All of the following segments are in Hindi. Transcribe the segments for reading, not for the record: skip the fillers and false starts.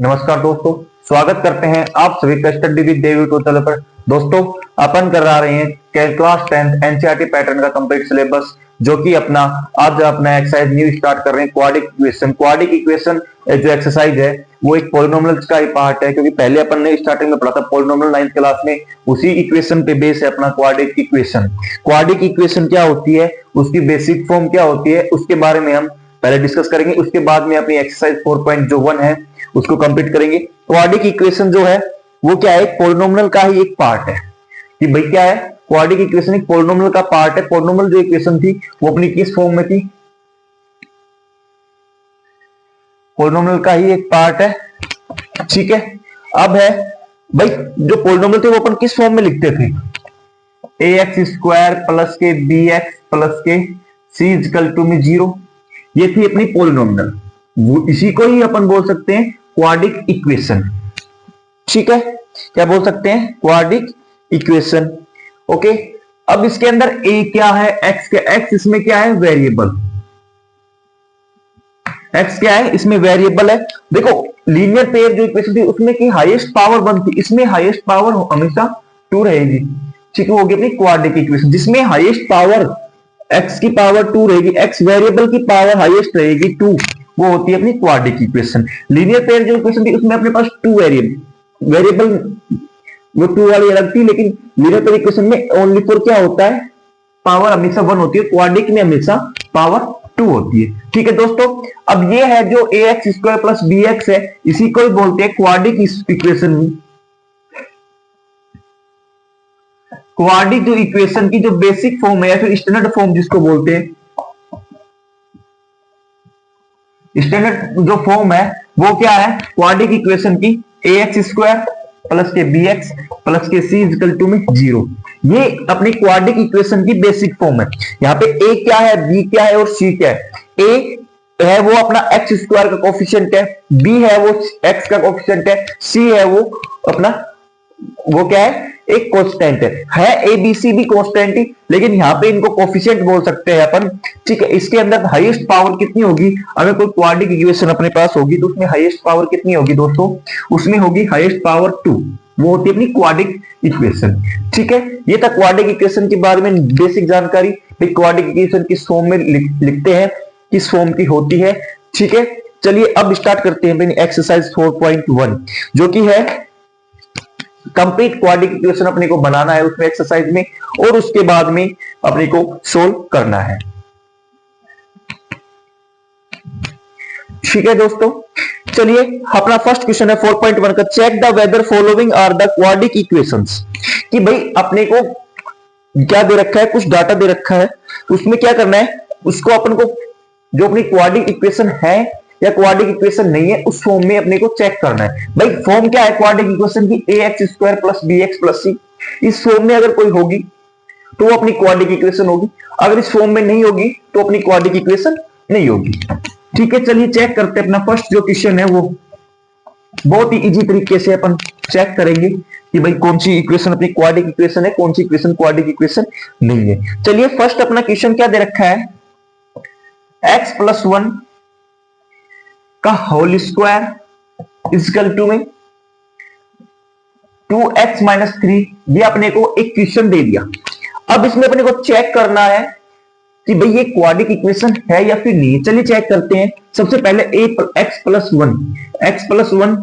नमस्कार दोस्तों, स्वागत करते हैं आप सभी का study with Dev YouTube channel पर। दोस्तों, अपन कर रहे हैं क्लास 10th एनसीईआरटी पैटर्न का कंप्लीट सिलेबस, जो कि आज अपना एक्सरसाइज न्यू स्टार्ट कर रहे हैं। क्वाड्रिक इक्वेशन जो एक्सरसाइज है वो एक पॉलिनोमियल्स का ही पार्ट है, क्योंकि पहले अपन ने स्टार्टिंग में पढ़ा था पॉलिनोमियल 9th क्लास में। उसी इक्वेशन पे बेस है अपना क्वाड्रिक इक्वेशन। क्वाड्रिक इक्वेशन क्या होती है, उसकी बेसिक फॉर्म क्या होती है, उसके बारे में हम पहले डिस्कस करेंगे। उसके बाद में अपनी एक्सरसाइज 4.1 है उसको कंप्लीट करेंगे। क्वाड्रिक इक्वेशन जो है वो क्या है, पॉलिनोमियल का ही एक पार्ट है। कि भाई क्या है, क्वाड्रिक इक्वेशन एक पॉलिनोमियल का पार्ट है। पॉलिनोमियल जो इक्वेशन थी वो अपनी किस फॉर्म में थी, पॉलिनोमियल का ही एक पार्ट है। ठीक है, अब है भाई जो पॉलिनोमियल थे वो अपन किस फॉर्म में लिखते थे, ax² प्लस के bx प्लस के c इक्वल टू में 0। ये थी अपनी पॉलिनोमियल, इसी को ही अपन बोल सकते हैं क्वाड्रिक इक्वेशन। ठीक है, क्या बोल सकते हैं, क्वाड्रिक इक्वेशन। ओके, अब इसके अंदर a क्या है, x इसमें क्या है, वेरिएबल। x क्या है, इसमें वेरिएबल है। देखो, लीनियर पेयर जो इक्वेशन थी उसमें की हाईएस्ट पावर 1 थी, इसमें हाईएस्ट पावर हमेशा 2 रहेगी। ठीक है, वो होगी अपनी क्वाड्रिक इक्वेशन, जिसमें हाईएस्ट पावर x की पावर 2 रहेगी, x वेरिएबल की पावर हाईएस्ट रहेगी 2, वो होती है अपनी क्वाड्रिक इक्वेशन। लीनियर पेयर जो इक्वेशन थी उसमें अपने पास 2 वेरिएबल वो 2 वाली अलग थी, लेकिन लीनियर पेयर इक्वेशन में ओनली फॉर क्या होता है, पावर हमेशा 1 होती है। क्वाड्रिक में हमेशा पावर 2 होती है। ठीक है दोस्तों, अब ये है जो ax² प्लस bx है, इसी को ही बोलते हैं क्वाड्रिक इक्वेशन। क्वाड्रिक जो इक्वेशन की जो बेसिक फॉर्म है या फिर स्टैंडर्ड फॉर्म जिसको बोलते हैं, स्टैंडर्ड जो फॉर्म है वो क्या है, क्वाड्रिक इक्वेशन की ax² प्लस के bx प्लस के c इक्वल टू में 0। ये अपनी क्वाड्रिक इक्वेशन की बेसिक फॉर्म है। यहाँ पे a क्या है, b क्या है और c क्या है। a है वो अपना x² का कोफिशिएंट है, b है वो x का कोफिशिएंट है, c है वो अपना वो क्या है, एक कांस्टेंट है a b c भी कांस्टेंट ही, लेकिन यहाँ पे इनको कोफिशिएंट बोल सकते हैं अपन। ठीक है, इसके अंदर हाईएस्ट पावर कितनी होगी, अगर कोई क्वाड्रिक इक्वेशन अपने पास होगी तो उसमें हाईएस्ट पावर कितनी होगी दोस्तों, उसमें होगी हाईएस्ट पावर 2, वो होती है अपनी क्वाड्रिक इक्वेशन। ठीक है, ये था क्वाड्रिक इक्वेशन के बारे में बेसिक जानकारी। क्वाड्रिक इक्वेशन किस फॉर्म में लिखते हैं, किस फॉर्म की होती है। ठीक है, चलिए अब स्टार्ट करते हैं एक्सरसाइज 4.1, जो कि है कंप्लीट क्वाड्रिक इक्वेशन अपने को बनाना है उसमें एक्सरसाइज में, और उसके बाद में अपने को सोल्व करना है। ठीक है दोस्तों, चलिए अपना फर्स्ट क्वेश्चन है 4.1 का, check the whether following are the quadratic equations. कि भाई अपने को क्या दे रखा है, कुछ डाटा दे रखा है, उसमें क्या करना है, उसको अपन को जो अपनी क्वाड्रिक इक्वेशन है या क्वाड्रिक इक्वेशन नहीं है उस फॉर्म में अपने को चेक करना है। भाई फॉर्म क्या है क्वाड्रिक इक्वेशन की, ax² plus bx plus c। इस फॉर्म में अगर कोई होगी तो वो अपनी क्वाड्रिक इक्वेशन होगी, अगर इस फॉर्म में नहीं होगी तो अपनी क्वाड्रिक इक्वेशन नहीं होगी। ठीक है, चलिए चेक करते हैं। अपना फर्स्ट जो क्वेश्चन है वो बहुत ही इजी तरीके से अपन चेक करेंगे कि भाई कौन सी इक्वेशन अपनी क्वाड्रिक इक्वेशन है, कौन सी इक्वेशन क्वाड्रिक इक्वेशन नहीं है। चलिए फर्स्ट अपना क्वेश्चन क्या दे रखा है, x प्लस 1 का होल स्क्वायर इक्वल टू में 2x माइनस 3। ये अपने को एक क्वेश्चन दे दिया। अब इसमें अपने को चेक करना है कि भाई ये क्वाड्रिक इक्वेशन है या फिर नहीं। चलिए चेक करते हैं। सबसे पहले x प्लस 1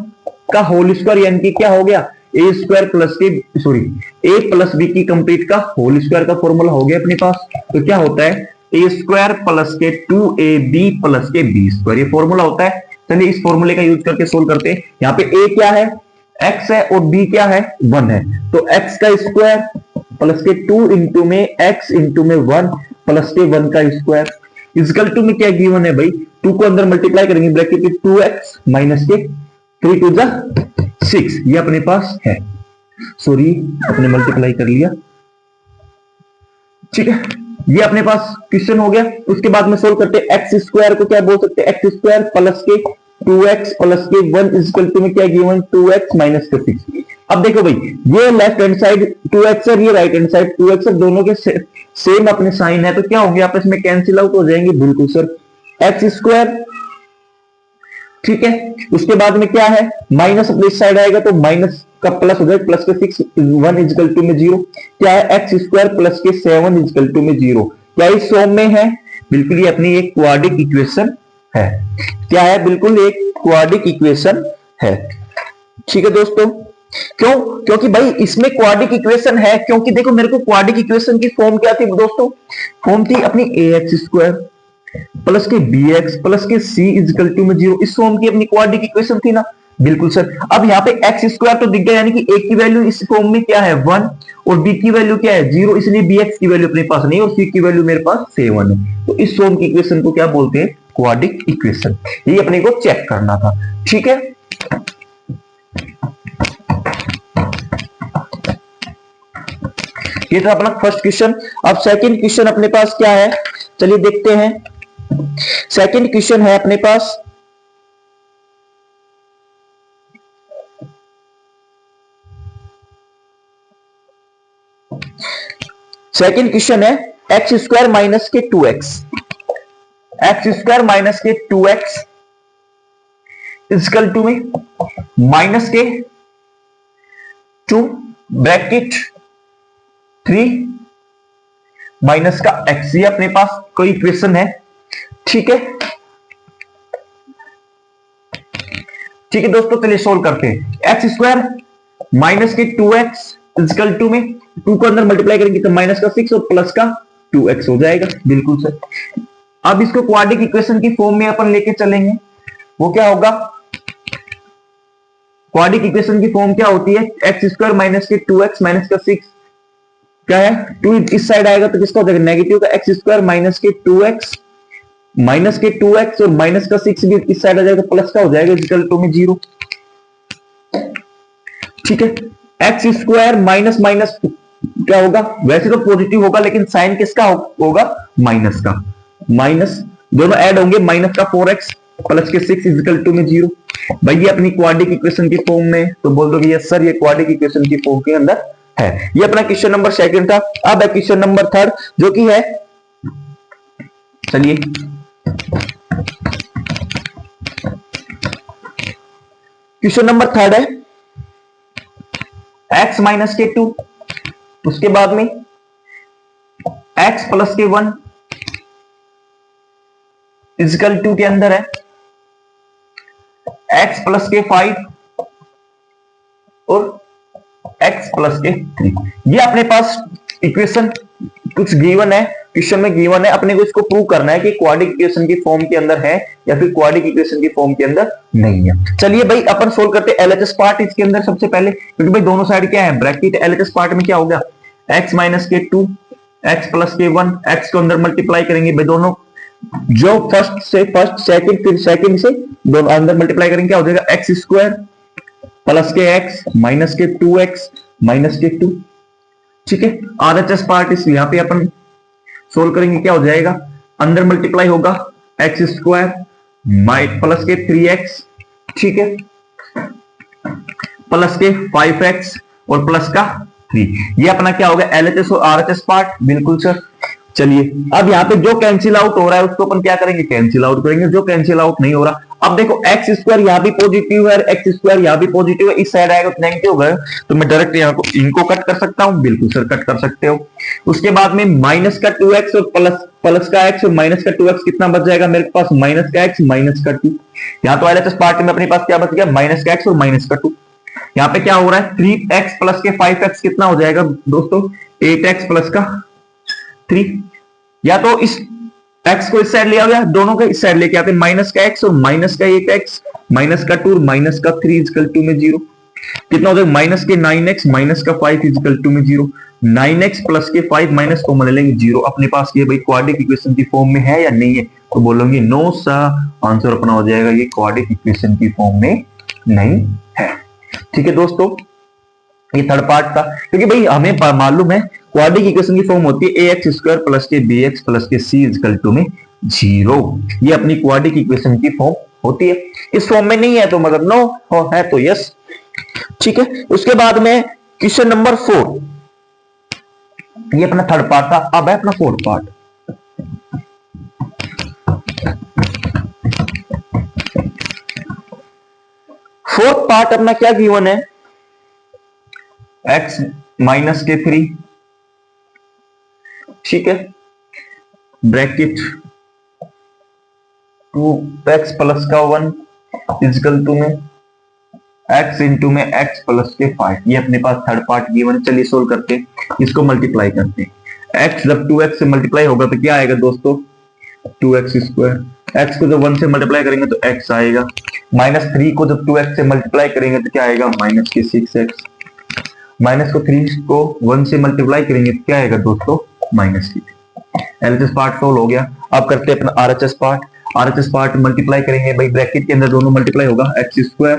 का होल स्क्वायर, यानी कि क्या हो गया, a² प्लस के a प्लस b की कंप्लीट का होल स्क्वायर का फॉर्मूला हो गया अपने पास। तो क्या होता है, a² प्लस के 2ab प्लस के b², ये फॉर्मूला होता है। चलिए इस फॉर्मूले का यूज करके सोल्व करते हैं। यहाँ पे a क्या है, x है, और b क्या है, 1 है। तो x का स्क्वायर प्लस के 2 इंटू में x इंटू में 1 प्लस के 1 का स्क्वायर इक्वल टू में क्या गिवन है भाई, 2 को अंदर मल्टीप्लाई करेंगे, ब्रैकेट के 2x माइनस के 3 टू 6, ये अपने पास है। सॉरी, अपने मल्टीप्लाई कर लिया। ठीक है, ये अपने पास क्वेश्चन हो गया। उसके बाद में सोल्व करते हैं। x² को क्या बोल सकते हैं, x² प्लस के 2x प्लस के 1 इक्वल टू में क्या गिवन, 2x माइनस के 6। अब देखो भाई, ये लेफ्ट हैंड साइड 2x और ये राइट हैंड साइड 2x और दोनों के सेम अपने साइन है, तो क्या होंगे आपस में कैंसिल आउट हो जाएंगे। बिल्कुल सर, x² ठीक है। उसके बाद में क्या है, माइनस अपनी साइड आएगा तो माइनस का प्लस हो जाएगा, प्लस के 6 1 इजकल टू में 0। क्या है, एक्स स्क्वायर प्लस के 7 इजकल टू में 0। क्या इस फॉर्म में है, बिल्कुल ये अपनी एक क्वाड्रिक इक्वेशन है। क्या है, बिल्कुल एक क्वाड्रिक इक्वेशन है। ठीक है दोस्तों, क्यों, क्योंकि भाई इसमें क्वाड्रिक इक्वेशन है, क्योंकि देखो मेरे को क्वाड्रिक इक्वेशन की फॉर्म क्या थी दोस्तों, फॉर्म थी अपनी ए एक्स स्क्वायर प्लस के बी एक्स प्लस के सी इजकल टू में 0। इस फॉर्म की अपनी क्वाड्रिक इक्वेशन थी ना, बिल्कुल सर। अब यहाँ पे एक्स स्क्वायर तो दिख गया, यानी कि ए की वैल्यू इस फॉर्म में क्या है 1 और बी की वैल्यू क्या है 0, इसलिए बी एक्स की वैल्यू अपने पास नहीं और सी की वैल्यू मेरे पास 7 है। तो इस फॉर्म की इक्वेशन को क्या बोलते हैं, क्वाड्रिक इक्वेशन। ये अपने को चेक करना था, ठीक है। ये था अपना फर्स्ट क्वेश्चन। अब सेकंड क्वेश्चन अपने पास क्या है, चलिए देखते हैं। सेकंड क्वेश्चन है अपने पास, सेकंड क्वेश्चन है एक्स स्क्वायर माइनस के 2x, एक्स स्क्वायर माइनस के 2x इजकल टू में माइनस के 2 ब्रैकेट 3 माइनस का x। ये अपने पास कोई इक्वेशन है, ठीक है। ठीक है दोस्तों, चलिए सोल्व करते हैं। एक्स स्क्वायर माइनस के 2x इजकल टू में 2 को अंदर मल्टीप्लाई करेंगे तो माइनस का 6 और प्लस का 2x हो जाएगा, बिल्कुल सर। अब इसको क्वाड्रिक इक्वेशन की फॉर्म में अपन लेके चलेंगे। वो क्या होगा, क्वाड्रिक इक्वेशन की फॉर्म क्या होती है, एक्स स्क्वायर माइनस के 2x माइनस का 6, क्या है 2 इस साइड आएगा तो किसका हो जाएगा, नेगेटिव का एक्स स्क्वायर माइनस के 2x माइनस के 2x और माइनस का 6 भी इस साइड आ जाएगा तो प्लस का हो जाएगा इक्वल टू में 0। ठीक है, एक्स स्क्वायर माइनस माइनस क्या होगा, वैसे तो पॉजिटिव होगा लेकिन साइन किसका होगा, माइनस का। माइनस दोनों ऐड होंगे, माइनस का 4x प्लस के 6 इक्वल टू में 0। भाई ये अपनी क्वाड्रिक इक्वेशन की फॉर्म में, तो बोल दो कि यस सर ये क्वाड्रिक इक्वेशन की फॉर्म के अंदर है। ये अपना क्वेश्चन नंबर सेकंड था। अब है क्वेश्चन नंबर थर्ड, जो कि है, चलिए क्वेश्चन नंबर थर्ड है x माइनस के 2, उसके बाद में x प्लस के 1 इजिकल टू के अंदर है x प्लस के 5 और x प्लस के 3। ये अपने पास इक्वेशन कुछ गिवन है, क्वेश्चन में गिवन है, अपने को इसको प्रूव करना है कि क्वाड्रिक इक्वेशन की फॉर्म के अंदर है या फिर क्वाड्रिक इक्वेशन की फॉर्म के अंदर नहीं है। चलिए भाई अपन सोल्व करते हैं एलएचएस पार्ट इसके अंदर सबसे पहले, क्योंकि भाई दोनों साइड क्या है ब्रैकेट। एलएचएस पार्ट में क्या हो गया, x माइनस के 2 x प्लस के 1, x को अंदर मल्टीप्लाई करेंगे भाई, दोनों जो फर्स्ट से फर्स्ट सेकंड फिर सेकंड से दोनों अंदर मल्टीप्लाई करेंगे, क्या हो जाएगा एक्स स्क्वायर प्लस के x माइनस के 2x माइनस के 2। ठीक है, आरएचएस पार्ट इस यहां पे अपन सोल्व करेंगे, क्या हो जाएगा, अंदर मल्टीप्लाई होगा एक्स स्क्वायर प्लस के 3x, ठीक है, प्लस के 5x और प्लस का 3। ये अपना क्या होगा एलएचएस और आरएचएस पार्ट, बिल्कुल सर। चलिए अब यहाँ पे जो कैंसिल आउट हो रहा है उसको अपन क्या करेंगे, कैंसिल आउट करेंगे। जो कैंसिल आउट नहीं हो रहा, अब देखो एक्स स्क्वायर यहाँ भी पॉजिटिव है, एक्स स्क्वायर यहाँ भी पॉजिटिव है, इस साइड आएगा तो नेगेटिव होगा, तो मैं डायरेक्ट यहाँ को इनको कट कर सकता हूँ, बिल्कुल सर कट कर सकते हो। उसके बाद में माइनस का 2x और प्लस का x और माइनस का 2x कितना बच जाएगा मेरे पास, माइनस का x माइनस का 2। यहाँ तो एलएचएस पार्ट में अपने पास क्या बच गया, माइनस का x और माइनस का 2। यहाँ पे क्या हो रहा है 3x प्लस के 5x कितना हो जाएगा दोस्तों, 8x प्लस का 3। या तो इस x को इस साइड ले आ गया, दोनों को इस साइड लेके आते हैं, माइनस का x और माइनस का 8x माइनस का 2 माइनस का 3 इक्वल टू में 0। कितना हो जाएगा, माइनस के 9x माइनस का 5 इक्वल टू में 0। 9x प्लस के 5 माइनस कॉमन ले लेंगे 0। अपने पास ये भाई क्वाड्रिक इक्वेशन की फॉर्म में है या नहीं है, तो बोलोगे नो सा, आंसर अपना हो जाएगा ये क्वाड्रिक इक्वेशन की फॉर्म में नहीं है। ठीक है दोस्तों, ये थर्ड पार्ट था, क्योंकि भाई हमें मालूम है क्वाड्रिक इक्वेशन की फॉर्म होती है ax स्क्वायर प्लस के bx प्लस के c इक्वल टू में 0। ये अपनी क्वाड्रिक इक्वेशन की फॉर्म होती है। इस फॉर्म में नहीं है तो मतलब नो, और है तो यस। ठीक है, उसके बाद में क्वेश्चन नंबर 4, ये अपना थर्ड पार्ट था। अब है अपना फोर्थ पार्ट। फोर्थ पार्ट अपना क्या गिवन है, x माइनस के 3, ठीक है, ब्रैकेट 2x प्लस का 1 इजकल टू में x इंटू में x प्लस के 5। ये अपने पास थर्ड पार्ट गिवन है। चलिए सोल्व करते हैं, इसको मल्टीप्लाई करते हैं। x जब 2x से मल्टीप्लाई होगा तो क्या आएगा दोस्तों, 2x स्क्वायर। x को जब 1 से मल्टीप्लाई करेंगे तो x आएगा। माइनस 3 को जब 2x से मल्टीप्लाई करेंगे तो क्या आएगा, माइनस के 6x। माइनस को 3 को 1 से मल्टीप्लाई करेंगे तो क्या आएगा दोस्तों, माइनस की। एलएचएस पार्ट सोल्व हो गया। अब करते हैं अपना RHS part. RHS part multiply करेंगे भाई, ब्रैकेट के अंदर दोनों मल्टीप्लाई होगा, एक्स स्क्वायर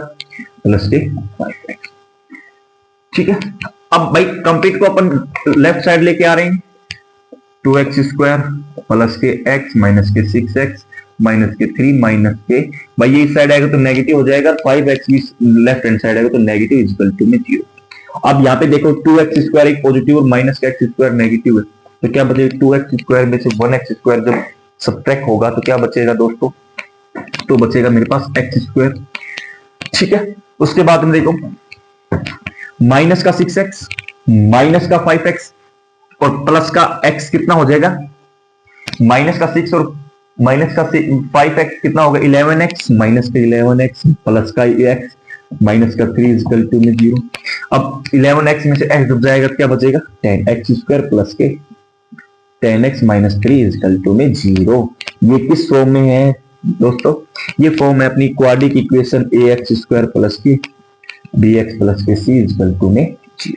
प्लस के 5x, ठीक है। अब भाई कंप्लीट को अपन लेफ्ट साइड लेके आ रहे हैं, 2x स्क्वायर प्लस के x माइनस के 6x माइनस के 3 माइनस के, भाई ये इस साइड आएगा तो नेगेटिव हो जाएगा, 5x भी लेफ्ट हैंड साइड आएगा तो नेगेटिव इक्वल टू में 0। अब यहाँ पे देखो 2x स्क्वायर एक पॉजिटिव और माइनस का x स्क्वायर नेगेटिव है, तो क्या बचेगा, 2x स्क्वायर में से 1x स्क्वायर जब सब्ट्रैक्ट होगा तो क्या बचेगा दोस्तों, तो बचेगा मेरे पास x स्क्वायर, ठीक है। उसके बाद में देखो माइनस का 6x माइनस का 5x और प्लस का x कितना हो जाएगा, माइनस का 6 और माइनस का 5x कितना होगा, 11x माइनस का 11x प्लस का x माइनस का 3 इक्वल टू में 0। अब 11x में से x जब जाएगा क्या बचेगा, 10x स्क्वायर प्लस के 10x माइनस 3 इक्वल टू में 0। ये किस फॉर्म में है दोस्तों, ये फॉर्म है अपनी quadric equation ax square plus की bx प्लस के c इक्वल टू में 0,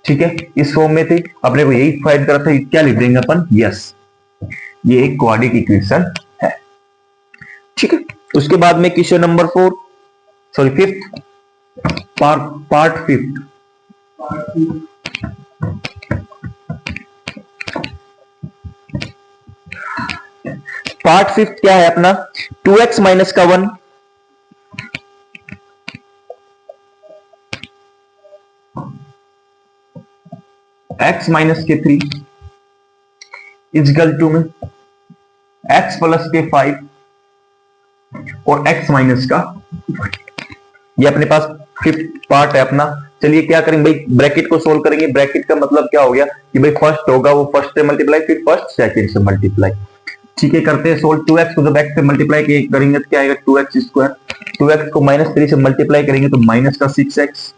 ठीक है। इस फॉर्म में थी, अपने को यही फाइंड करा था, क्या लिख देंगे अपन, यस ये एक क्वाड्रिक इक्वेशन है, ठीक है। उसके बाद में question number 4 sorry 5th part 5th, part 5th क्या है अपना, 2x माइनस का 1 x माइनस के 3 इजकल टू में x प्लस के 5 और x माइनस का 1। ये अपने पास 5th पार्ट है अपना। चलिए क्या करेंगे भाई, ब्रैकेट को सोल्व करेंगे। ब्रैकेट का मतलब क्या हो गया कि भाई फर्स्ट होगा वो फर्स्ट से मल्टीप्लाई, फिर फर्स्ट सेकंड से मल्टीप्लाई, ठीक है। करते हैं सोल्व। 2x को जब x से मल्टीप्लाई करेंगे तो क्या आएगा, 2x स्क्वायर। 2x को माइनस 3 से मल्टीप्लाई करेंगे तो माइनस का 6x,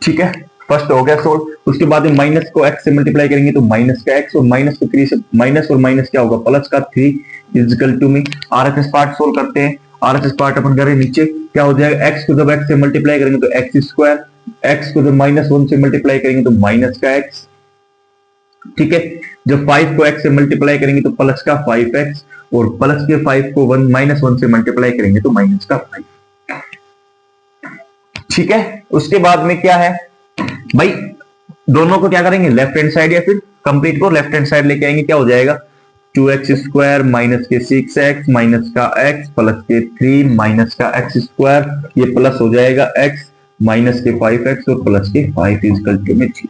ठीक है, फर्स्ट हो गया सोल्व। उसके बाद में माइनस को x से मल्टीप्लाई करेंगे तो माइनस का x और माइनस को 3 से माइनस और माइनस क्या होगा, प्लस का 3 इक्वल टू में आरएचएस पार्ट सोल्व करते हैं। आरएचएस पार्ट अपन करें नीचे क्या हो जाएगा, x को जब x से मल्टीप्लाई करेंगे तो x स्क्वायर, x को जब -1 से मल्टीप्लाई करेंगे तो माइनस का x, ठीक है। जब 5 को x से मल्टीप्लाई करेंगे तो प्लस का 5x और प्लस के 5 को -1 से मल्टीप्लाई करेंगे तो माइनस का 5, ठीक है। उसके बाद में क्या है भाई, दोनों को क्या करेंगे, लेफ्ट हैंड साइड या फिर कंप्लीट को लेफ्ट हैंड साइड लेके आएंगे, क्या हो जाएगा, 2x स्क्वायर माइनस के 6x माइनस का x प्लस के 3 माइनस का x स्क्वायर, ये प्लस हो जाएगा x माइनस के 5x और प्लस के 5 इक्वल टू में 0।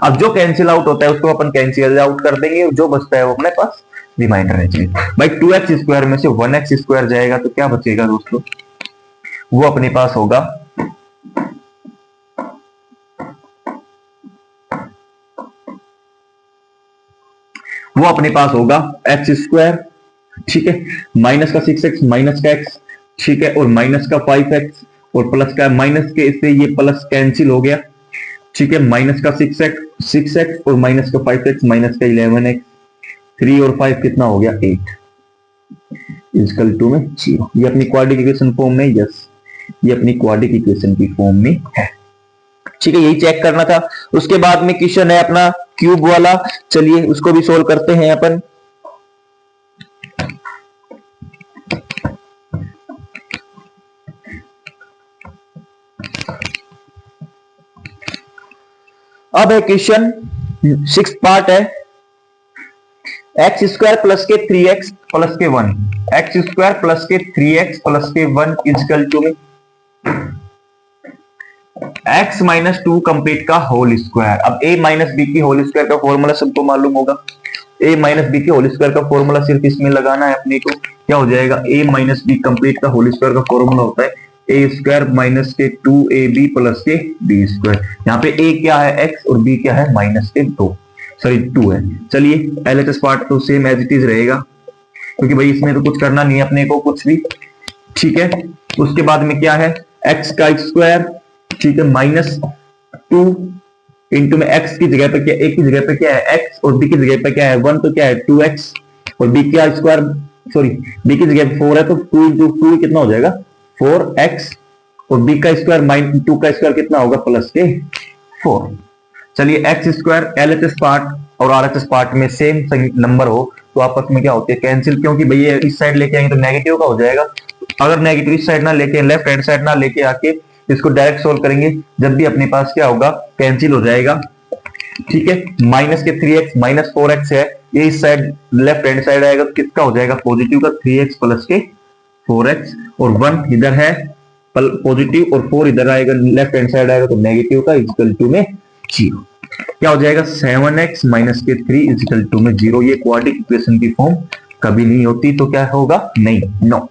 अब जो कैंसिल आउट होता है उसको अपन कैंसिल आउट कर देंगे, जो बचता है वो अपने पास रिमाइंडर रह जाएगा। भाई 2x स्क्वायर में से 1x स्क्वायर जाएगा तो क्या बचेगा दोस्तों, वो अपने पास होगा x स्क्वायर, ठीक है, माइनस का 6x माइनस का x, ठीक है, और माइनस का 5x और प्लस का माइनस के, इससे ये प्लस कैंसिल हो गया, ठीक है, माइनस का 6x और माइनस का 5x माइनस का 11x, 3 और 5 कितना हो गया 8 इक्वल टू में 0। ये अपनी क्वाड्रिक इक्वेशन फॉर्म में, यस ये अपनी क्वाड्रिक इक्वेशन की फॉर्म में है, ठीक है, यही चेक करना था। उसके बाद में क्वेश्चन है अपना क्यूब वाला, चलिए उसको भी सोल्व करते हैं अपन। अब है क्वेश्चन 6th पार्ट है, एक्स स्क्वायर प्लस के 3x प्लस के 1, एक्स स्क्वायर प्लस के 3x प्लस के 1 इजकल टू में x माइनस 2 कंप्लीट का होल स्क्वायर। अब a माइनस बी की होल स्क्वायर का फॉर्मूला सबको मालूम होगा, a माइनस बी की होल स्क्वायर का फॉर्मूला सिर्फ इसमें लगाना है अपने को, क्या हो जाएगा, a माइनस बी कंप्लीट का होल स्क्वायर का फॉर्मूला होता है ए स्क्वायर माइनस के 2ab प्लस के बी स्क्वायर। यहाँ पे a क्या है x और b क्या है माइनस के 2 है। चलिए एलएचएस पार्ट तो सेम एज इट इज रहेगा क्योंकि भाई इसमें तो कुछ करना नहीं है अपने को कुछ भी, ठीक है। उसके बाद में क्या है x का स्क्वायर, ठीक है, माइनस 2 इंटू में x की जगह पे क्या, a की जगह पे क्या है x और b की जगह पे क्या है 1, तो क्या है 2x और b का स्क्वायर, सॉरी b की जगह 4 है तो 2 इंटू 2 कितना हो जाएगा 4x और b का स्क्वायर माइनस 2 का स्क्वायर कितना होगा प्लस के 4। चलिए एक्स स्क्वायर एलएचएस पार्ट और आरएचएस पार्ट में सेम नंबर हो तो आपस में क्या होती है कैंसिल, क्योंकि भैया इस साइड लेके आएंगे तो नेगेटिव का हो जाएगा। अगर नेगेटिव इस साइड ना लेके लेफ्ट हैंड साइड ना लेके आके इसको डायरेक्ट सोल्व करेंगे जब भी अपने पास क्या होगा कैंसिल हो जाएगा, ठीक है। माइनस के 3x माइनस 4x है, ये इस साइड लेफ्ट हैंड साइड आएगा तो किसका हो जाएगा पॉजिटिव का 3x प्लस के 4x और 1 इधर है पॉजिटिव और 4 इधर आएगा लेफ्ट हैंड साइड आएगा तो नेगेटिव का इक्वल टू में 0। क्या हो जाएगा 7x माइनस के 3 इक्वल टू में 0। ये क्वाड्रेटिक इक्वेशन की फॉर्म कभी नहीं होती तो क्या होगा नहीं, नो,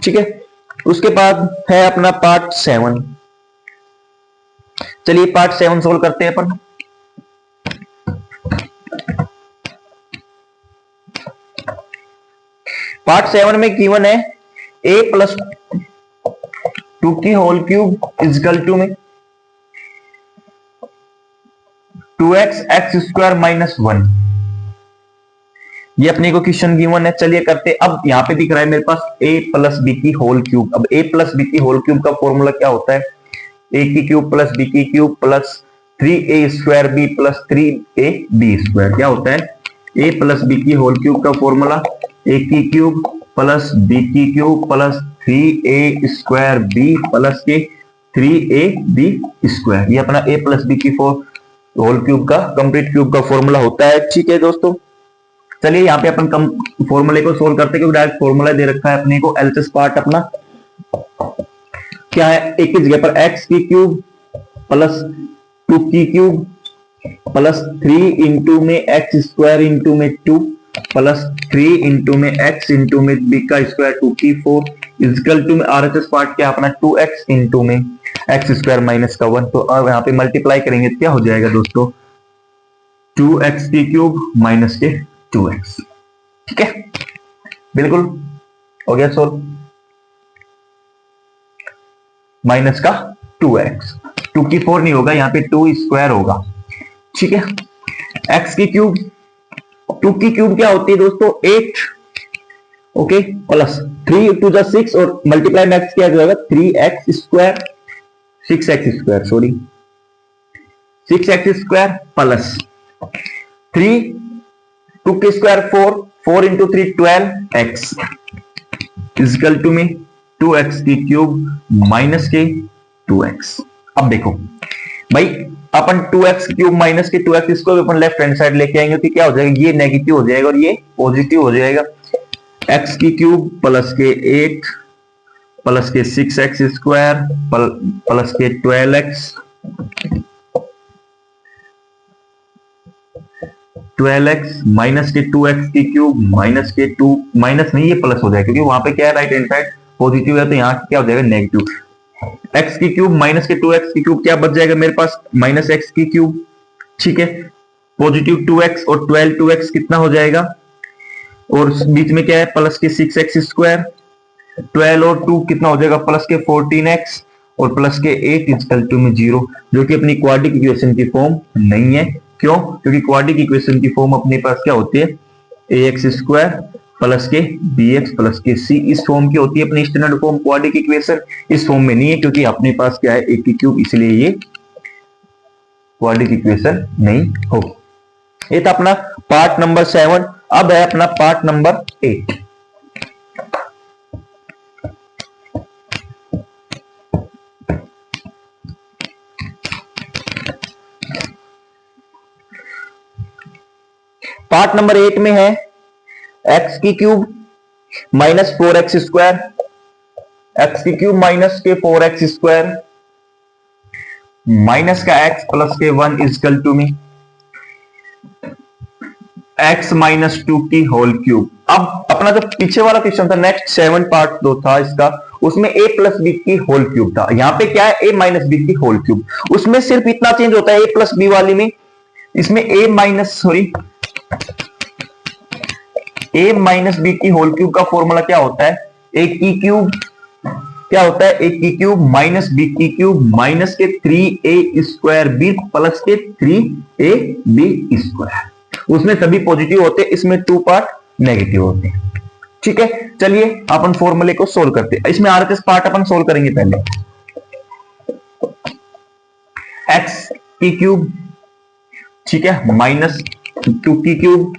ठीक है। उसके बाद है अपना पार्ट 7। चलिए पार्ट 7 सोल्व करते हैं अपन। पार्ट 7 में गिवन है a प्लस 2 की होल क्यूब इक्वल टू में 2x एक्स स्क्वायर माइनस 1। ये अपने को क्वेश्चन गिवन है। चलिए करते, अब यहाँ पे दिख रहा है मेरे पास a प्लस बी की होल क्यूब। अब a प्लस बी की होल क्यूब का फॉर्मूला क्या होता है, a की क्यूब प्लस b की cube plus 3a square b plus 3a b square. क्या होता है a प्लस बी की होल क्यूब का फॉर्मूला a की क्यूब प्लस b की cube plus 3a square b plus के 3ab स्क्वायर। ये अपना a प्लस बी की होल क्यूब का कंप्लीट क्यूब का फॉर्मूला होता है, ठीक है दोस्तों। चलिए यहाँ पे अपन कम फॉर्मूले को सोल्व करते हैं क्योंकि डायरेक्ट फॉर्मूला दे रखा है अपने को। एलएचएस पार्ट अपना क्या है, एक की जगह पर x की क्यूब प्लस 2 की क्यूब प्लस 3 इंटू में x स्क्वायर इंटू में 2 प्लस 3 इंटू में x इंटू में b का स्क्वायर 2 की 4 इक्वल टू में आरएचएस पार्ट क्या अपना 2x इंटू में x स्क्वायर माइनस का 1। तो अब यहाँ पे मल्टीप्लाई करेंगे क्या हो जाएगा दोस्तों 2x की क्यूब माइनस के 2x, ठीक है, बिल्कुल हो गया सोल्व। माइनस का 2x, 2 की 4 नहीं होगा यहाँ पे 2 स्क्वायर होगा, ठीक है। x की क्यूब, 2 की क्यूब क्या होती है दोस्तों 8, ओके, प्लस 3 टू द 6 और मल्टीप्लाई में x क्या जाएगा 3x square 6x square sorry 6x square plus 3 2 के square 4 4 into 3 12x equal to में 2x की क्यूब माइनस के 2x। अब देखो भाई अपन 2x क्यूब माइनस के 2x इसको अपन लेफ्ट हैंड साइड लेके आएंगे तो क्या हो जाएगा ये नेगेटिव हो जाएगा और ये पॉजिटिव हो जाएगा। x की क्यूब प्लस के 8 प्लस के 6x स्क्वायर प्लस के 12x माइनस के 2x की क्यूब माइनस के 2 माइनस नहीं ये प्लस हो जाएगा क्योंकि वहां पे क्या है राइट हैंड साइड पॉजिटिव है तो यहाँ क्या हो जाएगा नेगेटिव। x की क्यूब माइनस के 2x की क्यूब क्या बच जाएगा मेरे पास माइनस x की क्यूब, ठीक है, पॉजिटिव 2x और 12 2x कितना हो जाएगा और बीच में क्या है प्लस के 6x स्क्वायर 12 और 2 कितना हो जाएगा प्लस के 14x और प्लस के 8 इक्वल टू में 0 जो कि अपनी क्वाड्रेटिक इक्वेशन की फॉर्म नहीं है। क्यों, क्योंकि क्वाड्रेटिक इक्वेशन की फॉर्म अपने पास क्या होती है ax स्क्वायर प्लस के bx प्लस के c इस फॉर्म की होती है अपनी स्टैंडर्ड फॉर्म। क्वाड्रेटिक इक्वेशन इस फॉर्म में नहीं है क्योंकि अपने पास क्या है a की क्यूब, इसलिए ये क्वाड्रेटिक इक्वेशन नहीं होगी। ये था अपना पार्ट नंबर 7। अब है अपना पार्ट नंबर 8। पार्ट नंबर 8 में है x की cube minus 4x square, x की क्यूब माइनस के 4x स्क्वायर माइनस का x प्लस के 1 इक्वल टू में x माइनस 2 की होल क्यूब। अब अपना जो पीछे वाला क्वेश्चन था, नेक्स्ट 7 पार्ट जो था इसका, उसमें a प्लस बी की होल क्यूब था। यहाँ पे क्या है, a माइनस बी की होल क्यूब। उसमें सिर्फ इतना चेंज होता है a प्लस बी वाली में, इसमें a माइनस बी की होल क्यूब का फॉर्मूला क्या होता है, a की क्यूब, क्या होता है, a की क्यूब माइनस बी की क्यूब माइनस के 3a स्क्वायर बी प्लस के 3ab स्क्वायर। उसमें सभी पॉजिटिव होते हैं, इसमें 2 पार्ट नेगेटिव होते हैं। ठीक है, चलिए अपन फॉर्मूले को सोल्व करते हैं। इसमें आरएचएस पार्ट अपन सोल्व करेंगे पहले। x की क्यूब, ठीक है, माइनस 2 की क्यूब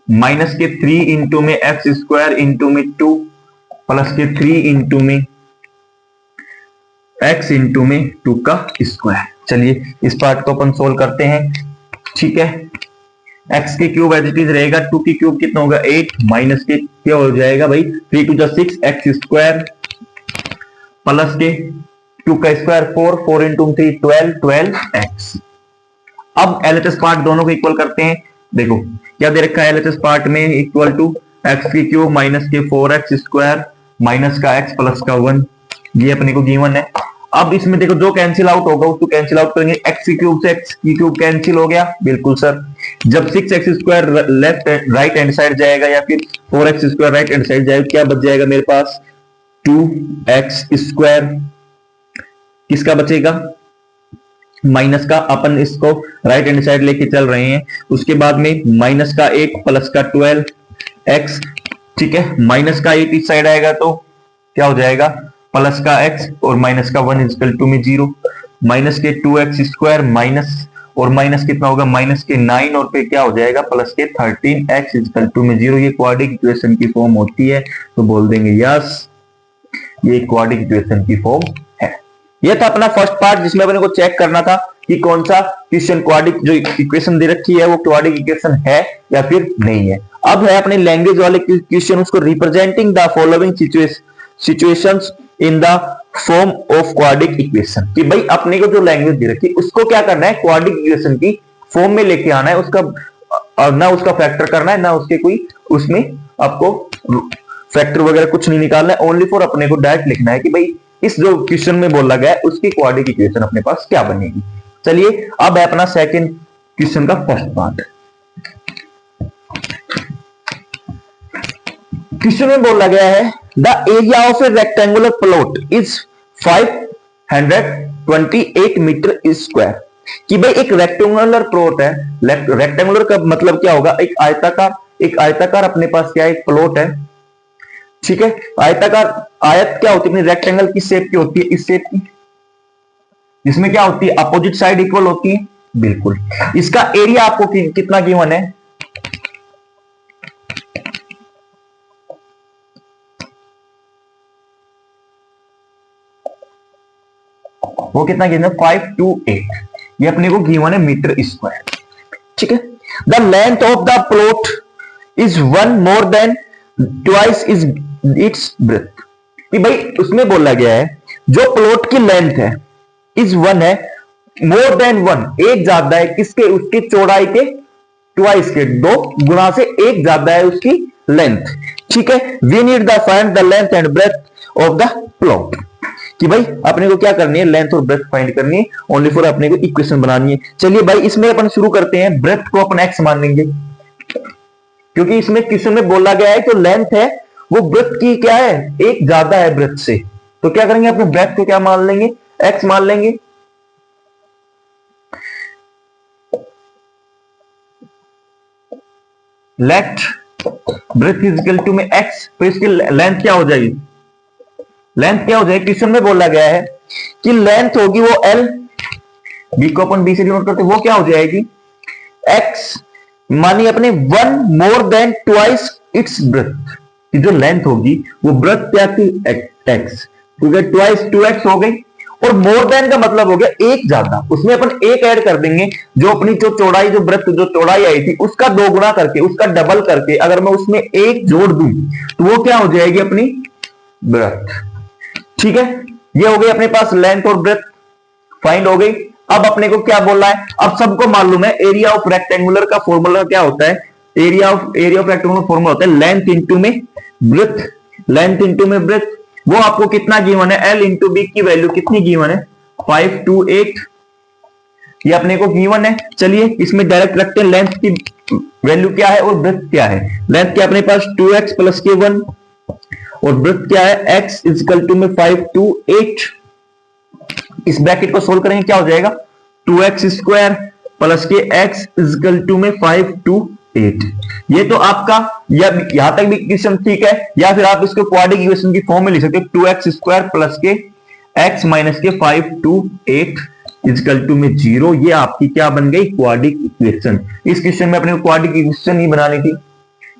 माइनस के 3 इंटू में एक्स स्क्वायर इंटू में 2 प्लस के 3 इंटू में x इंटू में 2 का स्क्वायर। चलिए इस पार्ट को अपन सोल्व करते हैं। ठीक है, x की क्यूब एज इट इज रहेगा, 2 की क्यूब कितना होगा 8 माइनस के क्या हो जाएगा भाई 3 टू 6 एक्स स्क्वायर प्लस के 2 का स्क्वायर 4, 4 इंटू 3 12 एक्स। अब एलएचएस पार्ट दोनों को इक्वल करते हैं। देखो क्या दे रखा है एलएचएस पार्ट में, इक्वल टू एक्स की क्यूब माइनस के 4x स्क्वायर माइनस का x प्लस का 1, ये अपने को गिवन है। अब इसमें देखो जो कैंसिल आउट होगा उसको कैंसिल आउट करेंगे, x की क्यूब से x की क्यूब कैंसिल हो गया, बिल्कुल सर। जब 6x square left right hand side जाएगा या फिर 4x square right hand side जाएगा, क्या बच जाएगा मेरे पास 2x स्क्वायर, किसका बचेगा माइनस का, अपन इसको राइट हैंड साइड लेके चल रहे हैं। उसके बाद में माइनस का 8 प्लस का 12x, ठीक है, माइनस का 8 इस साइड आएगा तो क्या हो जाएगा प्लस का x और माइनस का 1 इक्वल टू में 0, माइनस के 2x स्क्वायर माइनस और माइनस कितना होगा माइनस के 9 और फिर क्या हो जाएगा प्लस के 13x इक्वल टू में 0। ये क्वाड्रिक इक्वेशन की फॉर्म होती है, तो बोल देंगे यस ये क्वाड्रिक इक्वेशन की फॉर्म है। ये था अपना फर्स्ट पार्ट जिसमें अपने को चेक करना था कि कौन सा क्वेश्चन क्वाड्रिक जो इक्वेशन दे रखी है वो क्वाड्रिक इक्वेशन है या फिर नहीं है। अब है अपने लैंग्वेज वाले क्वेश्चन, उसको representing the following situations in the form of quadric equation, कि भाई अपने को जो लैंग्वेज दे रखी है उसको क्या करना है क्वाड्रिक इक्वेशन की फॉर्म में लेके आना है, उसका ना उसका फैक्टर करना है ना उसके कोई उसमें आपको फैक्टर वगैरह कुछ नहीं निकालना है, ओनली फॉर अपने को डायरेक्ट लिखना है कि भाई इस जो क्वेश्चन में बोला गया है उसकी क्वाड्रिक इक्वेशन अपने पास क्या बनेगी। चलिए अब है अपना सेकंड क्वेश्चन का फर्स्ट पार्ट। क्वेश्चन में बोला गया है the area of a rectangular plot is 528 metre square, कि भाई एक रेक्टेंगुलर प्लॉट है, रेक्टेंगुलर का मतलब क्या होगा एक आयताकार अपने पास क्या है एक प्लॉट है, ठीक है। आयताकार आयत क्या होती है अपनी रेक्टेंगल की शेप की होती है इस शेप की, जिसमें क्या होती है अपोजिट साइड इक्वल होती है, बिल्कुल। इसका एरिया आपको कितना गिवन है, वो कितना गिवन है 528, ये अपने को गिवन है मीटर स्क्वायर, ठीक है। The length of the plot is 1 more than twice is it's breath, कि भाई उसमें बोला गया है जो प्लॉट की लेंथ है इज 1 है, मोर देन 1 एक ज्यादा है किसके उसकी चौड़ाई के ट्वाइस के 2 गुना से एक ज्यादा है उसकी लेंथ, ठीक है। We need the find the length and breadth of the plot, कि भाई अपने को क्या करनी है लेंथ और ब्रेथ फाइंड करनी है, ओनली फॉर अपने को इक्वेशन बनानी है। चलिए भाई इसमें अपन शुरू करते हैं, ब्रेथ को अपन x मान लेंगे क्योंकि इसमें क्वेश्चन में बोला गया है जो लेंथ है वो ब्रेथ की क्या है एक ज्यादा है ब्रेथ से, तो क्या करेंगे अपने ब्रेथ को क्या मान लेंगे x मान लेंगे। Let breadth is equal to में x, तो इसकी लेंथ क्या हो जाएगी, लेंथ क्या हो जाएगी, क्वेश्चन में बोला गया है कि लेंथ होगी वो l, b को अपन b से डिनोट करते वो क्या हो जाएगी x, मानिए अपने 1 more than twice its breath, कि जो लेंथ होगी वो ब्रेथ क्या थी x, क्योंकि ट्वाइस 2x हो गई और मोर देन का मतलब हो गया एक ज्यादा, उसमें अपन एक ऐड कर देंगे, जो अपनी जो चौड़ाई जो ब्रेथ जो चौड़ाई आई थी उसका 2 गुना करके उसका डबल करके अगर मैं उसमें एक जोड़ दूं तो वो क्या हो जाएगी अपनी ब्रेथ, ठीक है। ये हो गई अपने पास लेंथ और ब्रेथ फाइंड हो गई। अब अपने को क्या बोला है, अब सबको मालूम है एरिया ऑफ रेक्टेंगुलर का फॉर्मूला क्या होता है एरिया ऑफ रेक्टेंगल का फॉर्मूला होता है लेंथ इंटू में ब्रेथ, लेंथ इंटू में ब्रेथ। वो आपको कितना गिवन है, एल इंटू बी की वैल्यू कितनी गिवन है, 528, ये अपने को गिवन है। चलिए इसमें डायरेक्ट रखते हैं लेंथ की वैल्यू क्या है और ब्रेथ क्या है। लेंथ क्या अपने पास 2x प्लस के 1 और ब्रेथ क्या है x इजकल टू में 528। इस ब्रैकेट को सोल्व करेंगे क्या हो जाएगा, 2x स्क्वायर प्लस के x इजकल टू में 528। ये तो आपका यहां तक भी क्वेश्चन ठीक है, या फिर आप इसको क्वाड्रेटिक इक्वेशन की फॉर्म में लिख सकते हो, 2x स्क्वायर प्लस के x माइनस के 528 इजकल टू में 0। ये आपकी क्या बन गई, क्वाड्रेटिक इक्वेशन। इस क्वेश्चन में अपने को क्वाड्रेटिक इक्वेशन ही बनानी थी,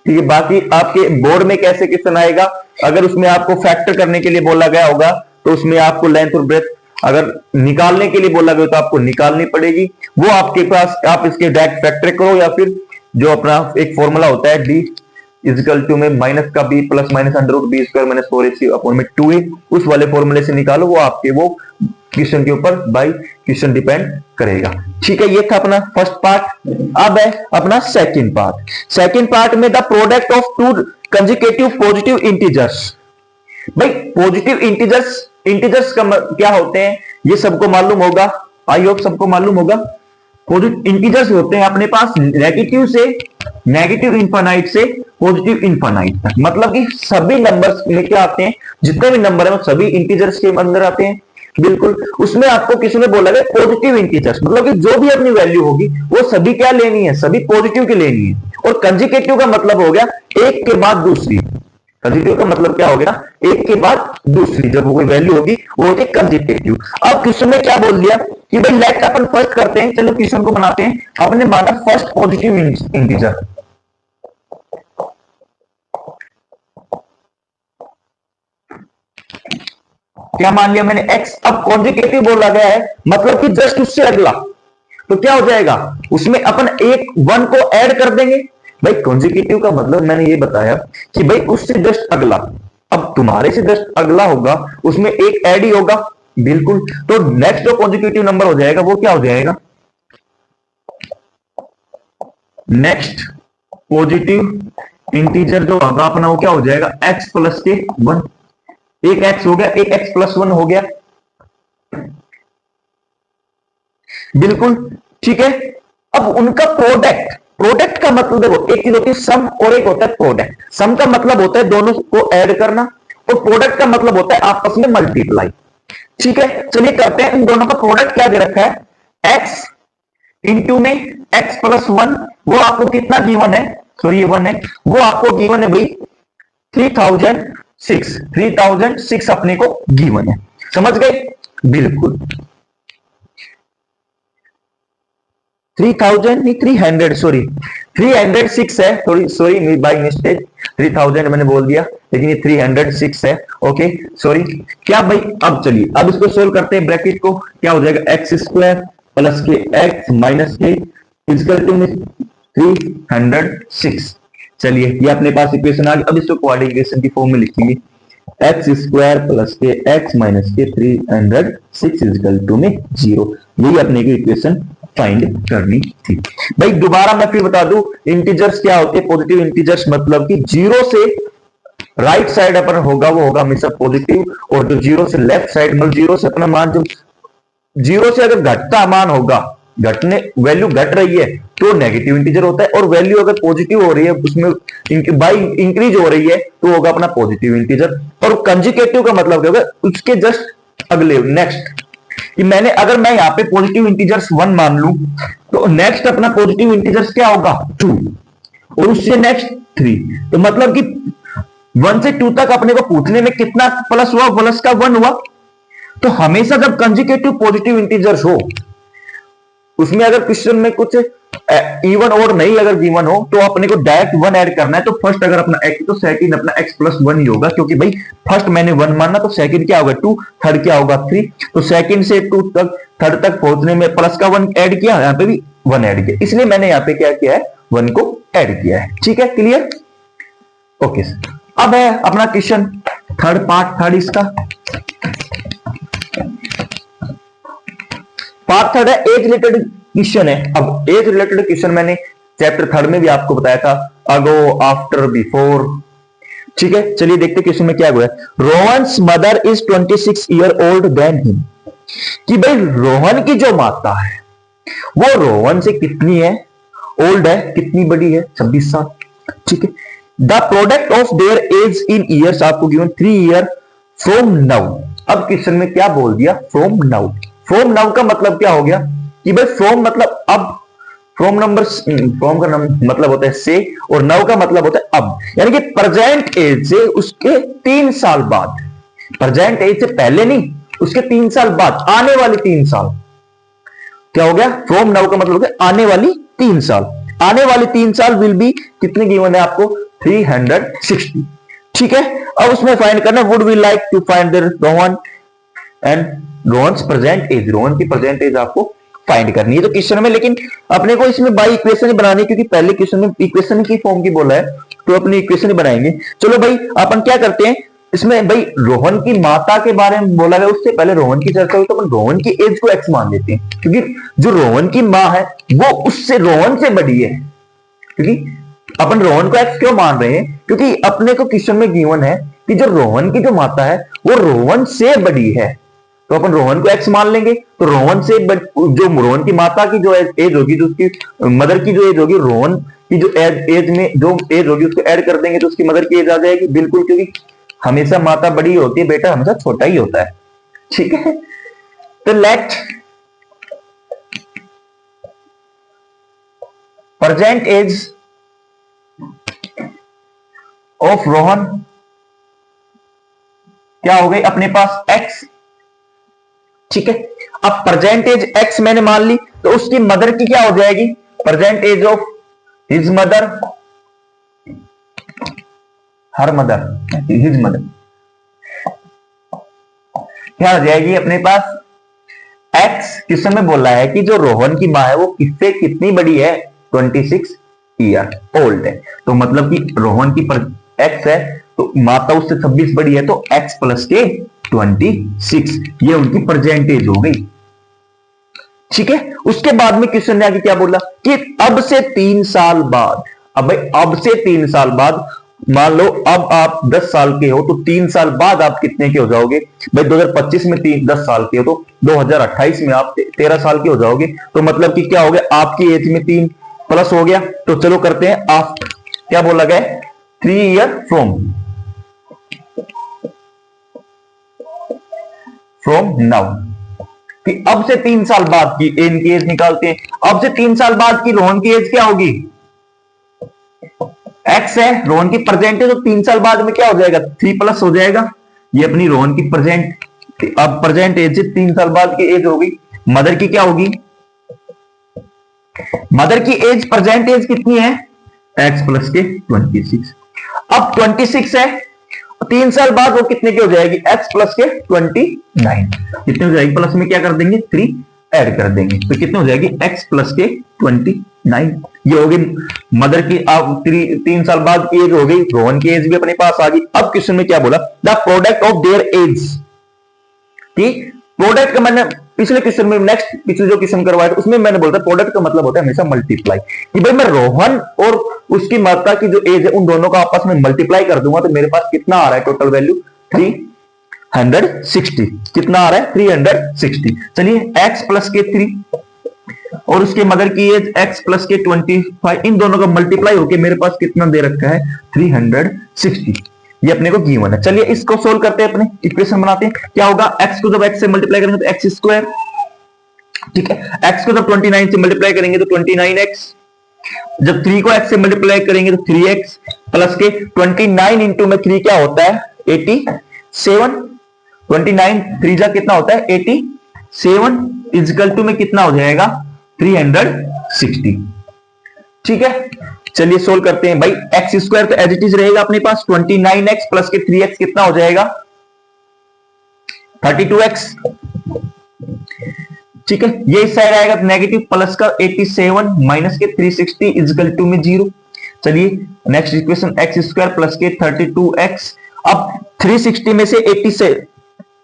ठीक है। बाकी आपके बोर्ड में कैसे क्वेश्चन आएगा, अगर उसमें आपको फैक्टर करने के लिए बोला गया होगा तो उसमें आपको लेंथ और ब्रेथ अगर निकालने के लिए बोला गया तो आपको निकालनी पड़ेगी, वो आपके पास, आप इसके डायरेक्ट फैक्टर करो या फिर जो अपना एक फॉर्मूला होता है डी इजकल टू में माइनस का B plus minus under root B square minus 4ac upon में 2a, उस वाले फॉर्मूले से निकालो, वो आपके वो क्वेश्चन के ऊपर बाय क्वेश्चन डिपेंड करेगा, ठीक है। ये था अपना फर्स्ट पार्ट। अब है अपना सेकंड पार्ट। सेकंड पार्ट में the product of to consecutive positive integers. भाई पॉजिटिव इंटीजर्स का क्या होते हैं ये सबको मालूम होगा, आई होप सबको मालूम होगा। पॉजिटिव इंटीजर्स होते हैं अपने पास नेगेटिव इंफाइनाइट से पॉजिटिव इंफाइनाइट तक, मतलब कि सभी नंबर्स में क्या आते हैं, जितने भी नंबर है वो सभी इंटीजर्स के अंदर आते हैं, बिल्कुल। उसमें आपको किसी ने बोला है पॉजिटिव इंटीजर्स, मतलब कि जो भी अपनी वैल्यू होगी वो सभी क्या लेनी है, सभी पॉजिटिव की लेनी है। और कंसेक्यूटिव का मतलब हो गया एक के बाद दूसरी, कंसेक्यूटिव का मतलब क्या हो गया, एक के बाद दूसरी जब कोई वैल्यू होगी वो होती है कंसेक्यूटिव। अब क्वेश्चन में क्या बोल दिया कि भाई लेट अपन फर्स्ट करते हैं, चलो क्वेश्चन को बनाते हैं। आपने माना फर्स्ट पॉजिटिव इंटीजर, क्या मान लिया मैंने x। अब कॉन्जिकेटिव बोला गया है मतलब कि जस्ट उससे अगला, तो क्या हो जाएगा उसमें अपन एक 1 को ऐड कर देंगे। भाई कॉन्जिकेटिव का मतलब मैंने ये बताया कि भाई उससे जस्ट अगला, अब तुम्हारे से जस्ट अगला होगा उसमें एक ऐड ही होगा, बिल्कुल। तो नेक्स्ट जो कॉन्जिकेटिव नंबर हो जाएगा वो क्या हो जाएगा, नेक्स्ट पॉजिटिव इंटीजर जो होगा अपना वो क्या हो जाएगा, x प्लस के 1। एक x हो गया, एक x प्लस 1 हो गया, बिल्कुल ठीक है। अब उनका प्रोडक्ट का मतलब देखो, एक चीज होती है सम और एक होता है प्रोडक्ट। सम का मतलब होता है दोनों को ऐड करना और प्रोडक्ट का मतलब होता है आपस में मल्टीप्लाई, ठीक है। चलिए करते हैं, इन दोनों का प्रोडक्ट क्या दे रखा है, x इंटू में x प्लस 1, वो आपको कितना गिवन है, सॉरी ये 1 है, वो आपको गिवन है भाई 3006 अपने को गिवन है, समझ गए, बिल्कुल। 3000 नहीं 300, सॉरी 306 है, थोड़ी सॉरी बाय मिस्टेक 3000 मैंने बोल दिया, लेकिन ये 306 है, ओके सॉरी। क्या भाई, अब चलिए अब इसको सोल्व करते हैं, ब्रैकेट को क्या हो जाएगा, एक्स स्क्वायर प्लस के एक्स माइनस के इक्वल टू में 306। चलिए ये अपने पास इक्वेशन आ गई। अब इसको क्वाड्रेटिक इक्वेशन की फॉर्म में लिखेंगे, एक्स स्क्वायर प्लस के एक्स माइनस के 306 इक्वल टू में 0। यही अपने की इक्वेशन फाइंड करनी थी। भाई दोबारा मैं फिर बता दूं, इंटीजर्स क्या होते हैं, पॉजिटिव इंटीजर्स मतलब कि जीरो से राइट साइड अपन होगा वो होगा हमेशा पॉजिटिव, और जो जीरो से लेफ्ट साइड मतलब जीरो से अपना मान, जो जीरो से अगर घटता मान होगा, घटने वैल्यू घट रही है तो नेगेटिव इंटीजर होता है, और वैल्यू अगर पॉजिटिव हो रही है उसमें बाई इंक्रीज हो रही है तो होगा अपना पॉजिटिव इंटीजर। और कंजुगेटिव का मतलब क्या होगा, उसके जस्ट अगले नेक्स्ट, कि मैंने अगर मैं यहाँ पे पॉजिटिव इंटीजर्स 1 मान लूं तो नेक्स्ट अपना पॉजिटिव इंटीजर्स क्या होगा 2, और उससे नेक्स्ट 3। तो मतलब कि 1 से 2 तक अपने को पूछने में कितना प्लस हुआ, प्लस का 1 हुआ। तो हमेशा जब कंजुगेटिव पॉजिटिव इंटीजर्स हो उसमें अगर क्वेश्चन में कुछ इवन और नहीं अगर गिवन हो तो अपने को डायरेक्ट 1 ऐड करना है। तो फर्स्ट अगर अपना x तो सेकंड अपना x प्लस 1 ही होगा, क्योंकि भाई फर्स्ट मैंने 1 माना तो सेकंड क्या होगा 2, थर्ड क्या होगा 3। तो सेकंड से 2 तक थर्ड तक पहुंचने में प्लस का 1 ऐड किया, यहाँ पे भी 1 ऐड किया, इसलिए मैंने यहाँ पे क्या किया है 1 को ऐड किया है, ठीक है क्लियर, ओके। अब है अपना क्वेश्चन थर्ड पार्ट, थर्ड इसका पार्ट थर्ड है एज रिलेटेड क्वेश्चन है। अब एज रिलेटेड क्वेश्चन मैंने चैप्टर 3 में भी आपको बताया था, अगो, आफ्टर, बिफोर। ठीक है, चलिए देखते क्वेश्चन में क्या हुआ है। Rohan's mother is 26 year old than him, कि भाई रोहन की जो माता है वो रोहन से कितनी है, ओल्ड है, कितनी बड़ी है, 26 साल। ठीक है, the product of their age in years आपको गिवन 3 ईयर फ्रॉम नाउ। अब क्वेश्चन में क्या बोल दिया, फ्रॉम नाउ। फ्रॉम नाउ का मतलब क्या हो गया कि भाई फ्रॉम मतलब अब, फ्रॉम नंबर, फ्रॉम का मतलब होता है से, और नाउ का मतलब होता है अब, यानी कि प्रेजेंट एज से उसके 3 साल बाद, प्रेजेंट एज से पहले नहीं, उसके 3 साल बाद, आने वाले 3 साल। क्या हो गया, फ्रॉम नाउ का मतलब हो गया आने वाली 3 साल। आने वाले 3 साल विल बी कितने गिवन है आपको, 360। ठीक है, अब उसमें फाइंड करना, would we like to find the Rohan and Rohan's present age, Rohan की प्रेजेंट एज आपको फाइंड करनी है तो क्वेश्चन में। लेकिन अपने को इसमें बाई इक्वेशन ही बनानी है, क्योंकि पहले क्वेश्चन में इक्वेशन की फॉर्म की बोला है, तो अपनी इक्वेशन ही बनाएंगे। चलो भाई अपन क्या करते हैं इसमें, भाई रोहन की माता के बारे में बोला गया, उससे पहले रोहन की चर्चा हुई, तो अपन रोहन की एज को एक्स मान लेते हैं, क्योंकि जो रोहन की माँ है वो उससे, रोहन से बड़ी है। क्योंकि अपन रोहन को एक्स क्यों मान रहे हैं, क्योंकि अपने को क्वेश्चन में गिवन है कि जो रोहन की जो माता है वो रोहन से बड़ी है, तो अपन रोहन को एक्स मान लेंगे। तो रोहन से जो रोहन की माता की जो एज होगी, जो उसकी मदर की जो एज होगी, रोहन की जो एज में जो एज होगी उसको ऐड कर देंगे तो उसकी मदर की एज आ जाएगी। बिल्कुल, क्योंकि हमेशा माता बड़ी होती है, बेटा हमेशा छोटा ही होता है। ठीक है, तो let present age of Rohan क्या हो गई अपने पास, एक्स। ठीक है, अब प्रेजेंट एज एक्स मैंने मान ली, तो उसकी मदर की क्या हो जाएगी, present age of his mother, her mother, his mother क्या हो जाएगी अपने पास, एक्स। किस समय बोला है कि जो रोहन की मां है वो किससे कितनी बड़ी है, 26 ईयर ओल्ड है, तो मतलब कि रोहन की एक्स है तो माता उससे 26 बड़ी है, तो एक्स प्लस के 26, ये उनकी परसेंटेज हो गई। ठीक है, उसके बाद में क्वेश्चन ने आगे क्या बोला कि अब से 3 साल बाद, अब भाई अब से 3 साल बाद, मान लो अब आप 10 साल के हो तो 3 साल बाद आप कितने के हो जाओगे, भाई 2025 में 10 साल के हो तो 2028 में आप 13 साल के हो जाओगे, तो मतलब कि क्या हो गया, आपकी एज में 3 प्लस हो गया। तो चलो करते हैं, आप क्या बोला गया, 3 ईयर फ्रॉम नाउ, कि अब से 3 साल बाद की इनकी एज निकालते हैं। अब से 3 साल बाद की रोहन की एज क्या होगी, एक्स है, रोहन की प्रेजेंट है, तो 3 साल बाद में क्या हो जाएगा, 3 प्लस हो जाएगा, ये अपनी रोहन की प्रेजेंट, अब प्रेजेंट एज से 3 साल बाद की एज होगी। मदर की क्या होगी, मदर की एज, प्रेजेंट एज कितनी है, एक्स प्लस के 26। अब 26 है, 3 साल बाद वो कितने की हो जाएगी, एक्स प्लस के 29, कितने हो जाएगी, प्लस में क्या कर देंगे 3 ऐड कर देंगे, तो कितने हो जाएगी, एक्स प्लस के 29, ये होगी मदर की। अब 3 साल बाद की एज हो गई, रोहन की एज भी अपने पास आ गई। अब क्वेश्चन में क्या बोला, the product of their age, कि प्रोडक्ट का मैंने पिछले क्वेश्चन में, नेक्स्ट पिछले जो क्वेश्चन करवाया था उसमें मैंने बोला था प्रोडक्ट का मतलब होता है हमेशा मल्टीप्लाई, कि भाई मैं रोहन और उसकी माता की जो एज है उन दोनों का आपस में मल्टीप्लाई कर दूंगा तो मेरे पास कितना आ रहा है, टोटल वैल्यू 360, कितना आ रहा है 360। चलिए x प्लस के 3 और उसके मदर की एज x प्लस के 25, इन दोनों का मल्टीप्लाई होके मेरे पास कितना दे रखा है 360, ये अपने को गिवन है। चलिए इसको सोल्व करते हैं, अपने इक्वेशन बनाते हैं। क्या होगा, x को जब x से मल्टीप्लाई करेंगे तो एक्स स्क्वायर, ठीक है, x को जब 29 से मल्टीप्लाई करेंगे तो 29x, जब 3 को x से मल्टीप्लाई करेंगे तो 3x प्लस के 29 इंटू में 3 क्या होता है 87, 29 3 जा कितना होता है 87, इजकल टू में कितना हो जाएगा 360। ठीक है, चलिए सोल्व करते हैं। भाई एक्स स्क्वायर तो एज इट इज रहेगा अपने पास, 29x प्लस के 3x कितना हो जाएगा 32x। ठीक है, ये इस साइड आएगा नेगेटिव, प्लस का 87 माइनस के 360 इजकल टू में 0। चलिए next equation, x square plus के 32x, अब 360 में से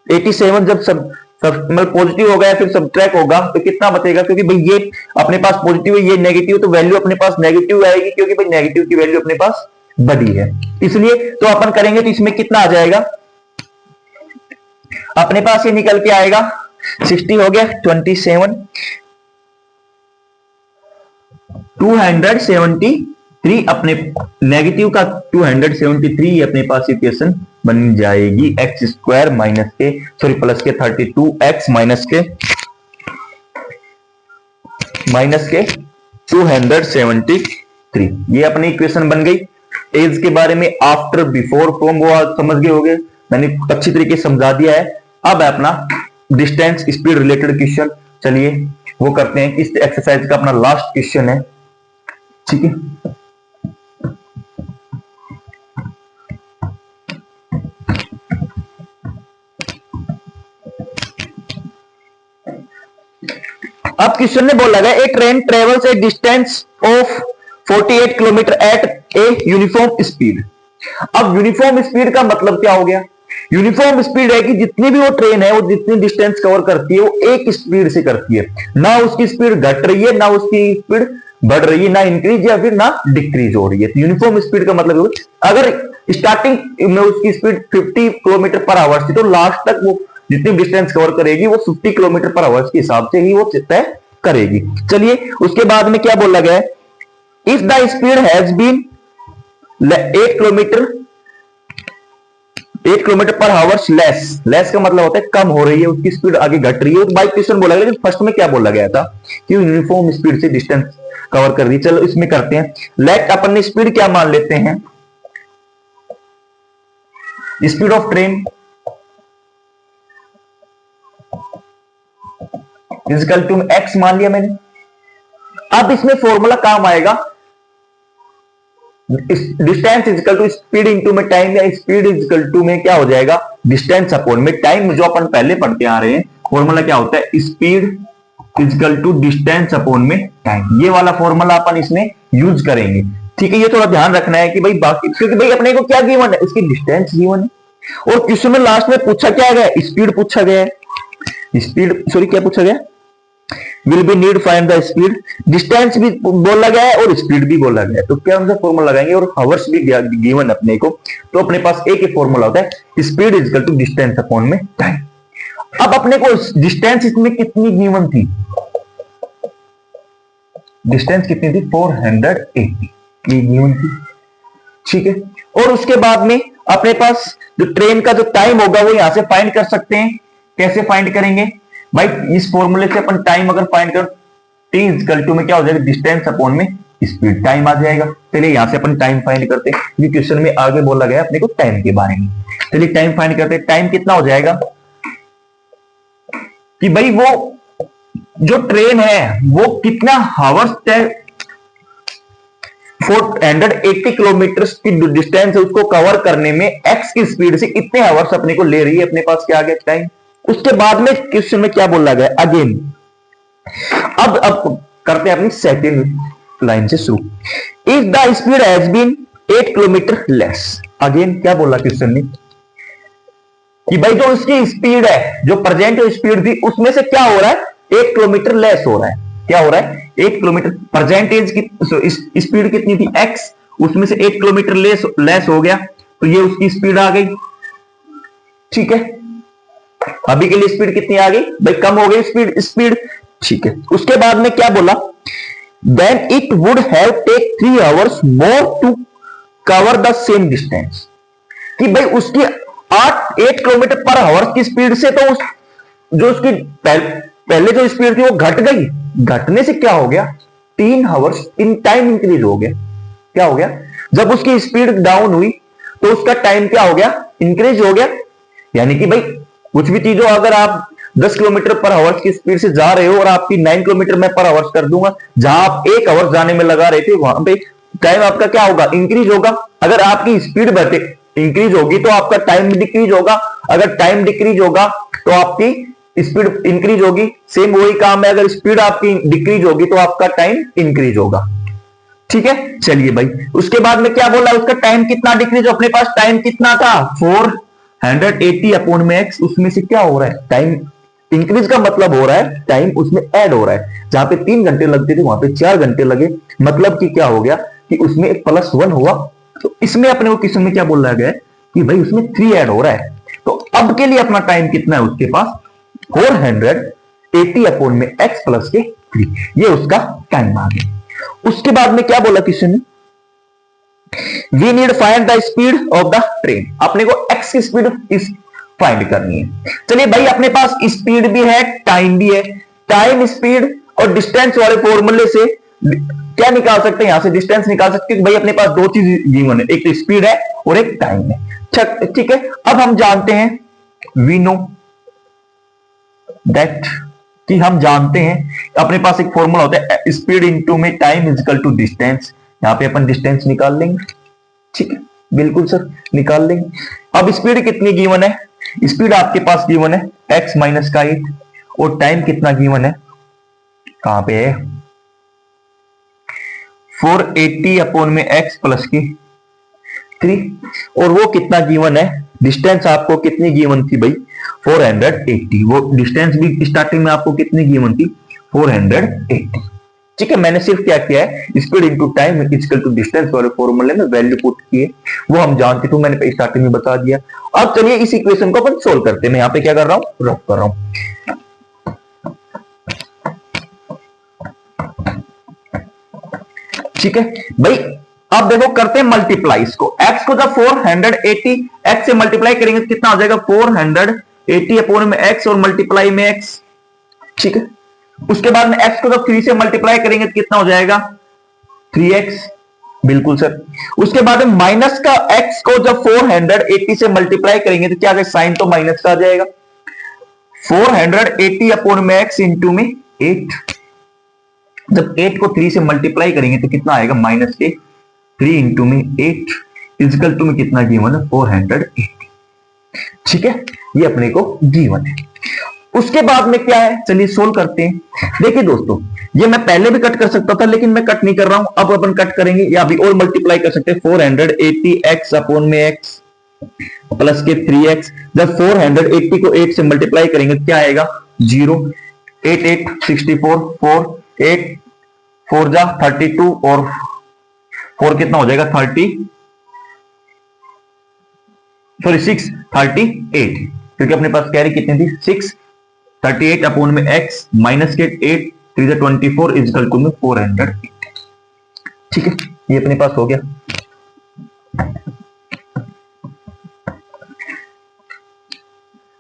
87 जब सब सब मतलब पॉजिटिव होगा या फिर सब्ट्रैक्ट होगा तो कितना बचेगा, क्योंकि भाई ये अपने पास पॉजिटिव है, ये नेगेटिव, तो वैल्यू अपने पास नेगेटिव आएगी, क्योंकि भाई नेगेटिव की वैल्यू अपने पास बड़ी है, इसलिए तो अपन करेंगे तो इसमें कितना आ जाएगा, अपने पास ये निकल के आएगा 60 हो गया, 27 273 अपने नेगेटिव का 273 अपने पास इक्वेशन बन जाएगी, एक्स स्क्वायर माइनस के सॉरी प्लस के 32x माइनस के 273, ये अपनी इक्वेशन बन गई। एज के बारे में आफ्टर बिफोर फ्रॉम वो आज समझ गए होंगे, मैंने अच्छी तरीके से समझा दिया है। अब है अपना डिस्टेंस स्पीड रिलेटेड क्वेश्चन, चलिए वो करते हैं। इस एक्सरसाइज का अपना लास्ट क्वेश्चन है, ठीक है। अब क्वेश्चन ने बोला गया a train travels a distance of 48 kilometre at a uniform speed. अब यूनिफॉर्म स्पीड का मतलब क्या हो गया, यूनिफॉर्म स्पीड है कि जितनी भी वो ट्रेन है वो जितनी डिस्टेंस कवर करती है वो एक स्पीड से करती है, ना उसकी स्पीड घट रही है ना उसकी स्पीड बढ़ रही है, ना इंक्रीज या फिर ना डिक्रीज हो रही है। तो यूनिफॉर्म स्पीड का मतलब अगर स्टार्टिंग में उसकी स्पीड 50 किलोमीटर पर आवर थी तो लास्ट तक वो जितनी डिस्टेंस कवर करेगी वो 50 किलोमीटर पर आवर के हिसाब से ही वो तय करेगी। चलिए उसके बाद में क्या बोला गया है, if the speed has been 8 kilometre per hour less का मतलब होता है कम हो रही है, उसकी स्पीड आगे घट रही है। तो बाई क्वेश्चन बोला गया, फर्स्ट में क्या बोला गया था कि यूनिफॉर्म स्पीड से डिस्टेंस कवर कर रही है। चलो इसमें करते हैं, लेट अपन स्पीड क्या मान लेते हैं, speed of train equal to X मान लिया मैंने। अब इसमें फॉर्मूला काम आएगा, distance equal to speed into में टाइम, या स्पीड इक्वल टू में क्या हो जाएगा डिस्टेंस अपॉन में टाइम। जो अपन पहले पढ़ते आ रहे हैं फॉर्मूला क्या होता है, speed equal to distance upon में टाइम, ये वाला फॉर्मूला अपन इसमें यूज करेंगे, ठीक है। ये थोड़ा ध्यान रखना है कि भाई बाकी, क्योंकि भाई अपने को क्या गिवन है, उसकी डिस्टेंस गिवन है। और क्वेश्चन में लास्ट में पूछा क्या गया, स्पीड पूछा गया है, स्पीड सॉरी क्या पूछा गया, will be need find the speed, distance भी बोला गया है और स्पीड भी बोला गया है, तो क्या हम फॉर्मूला लगाएंगे, और हावर्स भी गिवन अपने को, तो अपने पास एक ही फॉर्मूला होता है, speed is equal to distance upon में टाइम। अब अपने को डिस्टेंस इसमें कितनी गिवन थी, डिस्टेंस कितनी थी 480 ये गिवन थी, ठीक है। और उसके बाद में अपने पास जो ट्रेन का जो टाइम होगा वो यहां से फाइंड कर सकते हैं। कैसे फाइंड करेंगे भाई, इस फॉर्मूले से अपन टाइम अगर फाइंड कर टी इक्वल टू में क्या हो जाएगा डिस्टेंस अपॉन में स्पीड, टाइम आ जाएगा। चलिए यहां से अपन टाइम फाइंड करते हैं, ये क्वेश्चन में आगे बोला गया अपने को टाइम के बारे में। चलिए टाइम फाइंड करते हैं, टाइम कितना हो जाएगा कि भाई वो जो ट्रेन है वो कितना हावर्स तय 480 किलोमीटर की डिस्टेंस है उसको कवर करने में एक्स की स्पीड से इतने हावर्स अपने को ले रही है, अपने पास क्या आ गया टाइम। उसके बाद में क्वेश्चन में क्या बोला गया अगेन, अब करते हैं अपनी सेकंड लाइन से शुरू, if the speed has been 8 kilometre less. Again क्या बोला क्वेश्चन ने कि भाई जो उसकी स्पीड है, जो प्रेजेंट स्पीड थी उसमें से क्या हो रहा है 8 किलोमीटर लेस हो रहा है, क्या हो रहा है 8 किलोमीटर, परसेंटेज की स्पीड कितनी थी x, उसमें से 8 किलोमीटर लेस हो गया, तो ये उसकी स्पीड आ गई, ठीक है। अभी के लिए स्पीड कितनी आ गई भाई, कम हो गई स्पीड, ठीक है। उसके बाद में क्या बोला, then it would have take 3 hours more to cover the same distance, कि भाई उसकी 8 किलोमीटर पर आवर की स्पीड से तो जो उसकी पहले जो स्पीड थी वो घट गई, घटने से क्या हो गया 3 आवर्स इन टाइम इंक्रीज हो गया। क्या हो गया, जब उसकी स्पीड डाउन हुई तो उसका टाइम क्या हो गया इंक्रीज हो गया। यानी कि भाई कुछ भी चीज हो, अगर आप 10 किलोमीटर पर आवर की स्पीड से जा रहे हो और आपकी 9 किलोमीटर मैं पर आवर कर दूंगा, जहां आप 1 आवर जाने में लगा रहे थे वहां पे टाइम आपका क्या होगा इंक्रीज होगा। अगर आपकी स्पीड बढ़े इंक्रीज होगी तो आपका टाइम डिक्रीज होगा, अगर टाइम डिक्रीज होगा तो आपकी स्पीड इंक्रीज होगी। सेम वही काम है, अगर स्पीड आपकी डिक्रीज होगी तो आपका टाइम इंक्रीज होगा, ठीक है। चलिए भाई उसके बाद में क्या बोला, उसका टाइम कितना डिक्रीज, अपने पास टाइम कितना था 480 अपॉन में एक्स, उसमें से क्या हो रहा है टाइम इंक्रीज का मतलब हो रहा है टाइम उसमें ऐड हो रहा है, जहां पे 3 घंटे लगते थे वहां पे 4 घंटे लगे, मतलब कि क्या हो गया कि उसमें +1 हुआ। तो इसमें अपने को क्वेश्चन में क्या बोला गया है कि भाई उसमें 3 ऐड हो रहा है। तो अब के लिए अपना टाइम कितना है उसके पास 480 अपॉन में x प्लस के 3, ये उसका टाइम आ गया। उसके बाद में क्या बोला क्वेश्चन ने, we need find the speed of the train, अपने को x की स्पीड इस फाइंड करनी है। चलिए भाई अपने पास स्पीड भी है टाइम भी है, टाइम स्पीड और डिस्टेंस वाले फॉर्मूले से क्या निकाल सकते हैं, यहां से डिस्टेंस निकाल सकते हैं। भाई अपने पास दो चीज गिवन है, एक तो स्पीड है और एक टाइम है। ठीक है, अब हम जानते हैं वी नो दैट, कि हम जानते हैं अपने पास एक फॉर्मूला होता है स्पीड इनटू में time is equal to distance. यहां पे अपन डिस्टेंस निकाल लेंगे। ठीक है, बिल्कुल सर निकाल लेंगे। अब स्पीड कितनी गिवन है, स्पीड आपके पास गिवन है x माइनस का 8, और टाइम कितना गिवन है, कहां पे है 480 अपॉन में x प्लस की 3, और वो कितना गिवन है, डिस्टेंस आपको कितनी गिवन थी भाई 480, वो डिस्टेंस भी स्टार्टिंग में आपको कितनी गिवन थी 480। ठीक है, मैंने सिर्फ क्या किया है speed into time equal to distance वाले फॉर्मूले में वैल्यू पुट की है, वो हम जानते थे, मैंने स्टार्टिंग में बता दिया। अब चलिए इस इक्वेशन को अपन सोल्व करते हैं। मैं यहां पे क्या कर रहा हूं, रफ कर रहा हूं। ठीक है भाई, अब देखो करते हैं मल्टीप्लाई इसको, x को जब 480 x से मल्टीप्लाई करेंगे तो कितना आ जाएगा 480 अपॉन में x और मल्टीप्लाई में x। ठीक है, उसके बाद में x को जब 3 से मल्टीप्लाई करेंगे तो कितना हो जाएगा 3x, बिल्कुल सर। उसके बाद में माइनस का x को जब 480 से मल्टीप्लाई करेंगे तो क्या साइन तो माइनस का आ जाएगा, 480 अपॉन में x इंटू में 8, जब 8 को 3 से मल्टीप्लाई करेंगे तो कितना आएगा माइनस के 3 इंटू में 8 इजिकल टू में कितना गिवन है 480। ठीक है, ये अपने को गिवन है। उसके बाद में क्या है, चलिए सोल्व करते हैं। देखिए दोस्तों, ये मैं पहले भी कट कर सकता था लेकिन मैं कट नहीं कर रहा हूं, अब अपन कट करेंगे या अभी और मल्टीप्लाई कर सकते हैं 480 x अपॉन में x प्लस के 3x, जब 480 को 8 से मल्टीप्लाई करेंगे तो क्या आएगा 0, 8 8 64, 4 8 4 जा 32 और 4 कितना हो जाएगा 30, सॉरी 6 38, क्योंकि अपने पास कैरी कितनी थी 6, 38 अपॉन में x माइनस के 8 3 24 इजिकल टू में 480। ठीक है, ये अपने पास हो गया।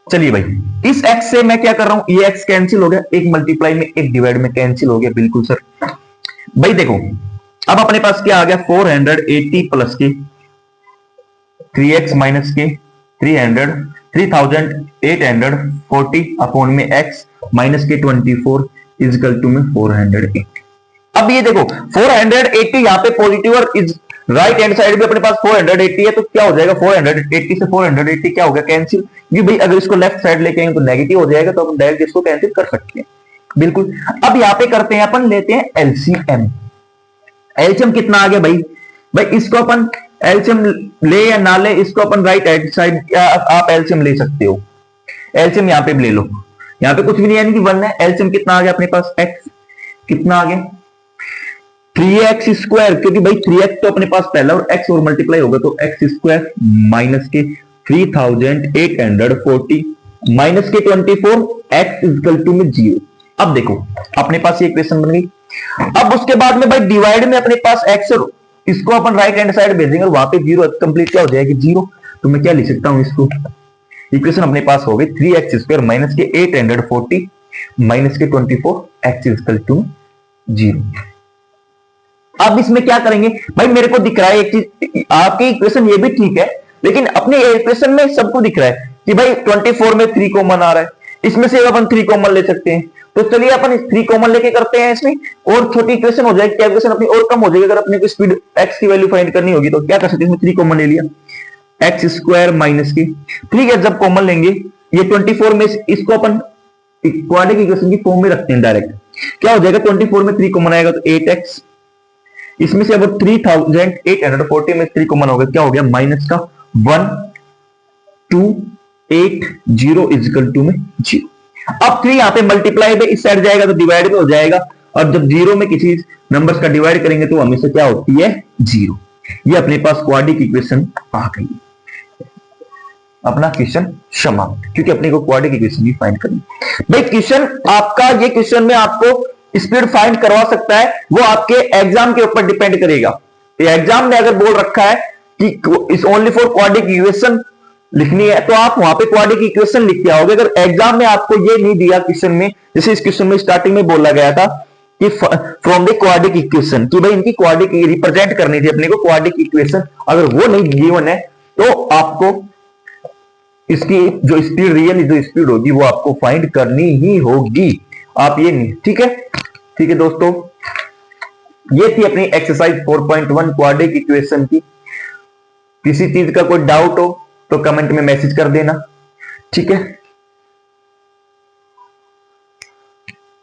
चलिए भाई, इस x से मैं क्या कर रहा हूं, ये x कैंसिल हो गया, एक मल्टीप्लाई में एक डिवाइड में कैंसिल हो गया, बिल्कुल सर। भाई देखो अब अपने पास क्या आ गया 480 प्लस के 3x माइनस के 3840 अपॉन में x माइनस के 24 इजिकल टू में 480। अब ये देखो 480 यहां पे पॉजिटिव और इज राइट हैंड साइड भी अपने पास 480 है, तो क्या हो जाएगा 480 से 480 क्या हो गया कैंसिल, क्योंकि भाई अगर इसको लेफ्ट साइड लेके आएंगे तो नेगेटिव हो जाएगा, तो अपन डायरेक्ट इसको कैंसिल कर सकते हैं, बिल्कुल। अब यहां पे करते हैं अपन, लेते हैं एलसीएम। एलसीएम कितना आ गया भाई इसको अपन एलसीएम ले या ना ले, इसको अपन राइट हैंड साइड आप एलसीएम ले सकते हो, एलसीएम यहां पे भी ले लो, यहां पे कुछ भी नहीं है, यानी कि 1 है। एलसीएम कितना आ गया अपने पास x कितना आ गया 3x स्क्वायर, क्योंकि भाई 3x तो अपने पास पहला और x और मल्टीप्लाई होगा तो x स्क्वायर माइनस के 3840 माइनस के 24 x इक्वल टू में 0। अब देखो अपने पास ये इक्वेशन बन गई। अब उसके बाद में भाई डिवाइड में अपने पास x और इसको अपन राइट हैंड साइड भेजेंगे और वहां पे 0 कंप्लीट क्या हो जाएगी 0, तो मैं क्या लिख सकता हूं इसको, इक्वेशन अपने पास हो गई 3x स्क्वायर माइनस के 840 माइनस के 24 x इक्वल टू 0। अब इसमें क्या करेंगे भाई, मेरे को दिख रहा है एक चीज, आपकी इक्वेशन ये भी ठीक है लेकिन अपने इक्वेशन में सबको दिख रहा है कि भाई 24 में 3 कॉमन आ रहा है, इसमें से अपन 3 कॉमन ले सकते हैं, तो चलिए अपन 3 कॉमन लेके करते हैं इसमें, और छोटी इक्वेशन हो जाएगी, क्या इक्वेशन अपनी और कम हो जाएगी। अगर अपने को स्पीड x की वैल्यू फाइंड करनी होगी तो क्या कर सकते हैं, इसमें 3 कॉमन ले लिया, x स्क्वायर माइनस की 3 जब कॉमन लेंगे ये 24 में इसको अपन क्वाड्रेटिक इक्वेशन की फॉर्म में रखते हैं डायरेक्ट, क्या हो जाएगा 24 में 3 कॉमन आएगा तो 8x, इसमें से अब 3840 में 3 कॉमन होगा, क्या हो गया माइनस का 1280 इजिकल टू में 0। अब 3 यहां पे मल्टीप्लाई पे इस साइड जाएगा तो डिवाइड में हो जाएगा, और जब जीरो में किसी नंबर्स का डिवाइड करेंगे तो हमेशा क्या होती है, जीरो। ये अपने पास क्वाड्रिक इक्वेशन आ गई, अपना क्वेश्चन समाप्त, क्योंकि अपने को क्वाड्रिक इक्वेशन ही फाइंड करनी। भाई क्वेश्चन आपका, ये क्वेश्चन में आपको स्पीड फाइंड करवा सकता है, वो आपके एग्जाम के ऊपर डिपेंड करेगा। एग्जाम में अगर बोल रखा है कि इस ओनली फॉर क्वाड्रिक इक्वेशन लिखनी है, तो आप वहां पे क्वाड्रिक इक्वेशन लिख के आओगे। अगर एग्जाम में आपको ये नहीं दिया क्वेश्चन में, जैसे इस क्वेश्चन में स्टार्टिंग में बोला गया था कि फ्रॉम द क्वाड्रिक इक्वेशन, कि भाई इनकी क्वाड्रिक रिप्रेजेंट करनी थी अपने को क्वाड्रिक इक्वेशन, अगर वो नहीं गिवन है तो आपको इसकी जो स्पीड, रियल जो स्पीड होगी वो आपको फाइंड करनी ही होगी, आप ये नहीं। ठीक है, ठीक है दोस्तों, ये थी अपनी एक्सरसाइज 4.1 क्वाड्रिक इक्वेशन की। किसी चीज का कोई डाउट हो तो कमेंट में मैसेज कर देना। ठीक है।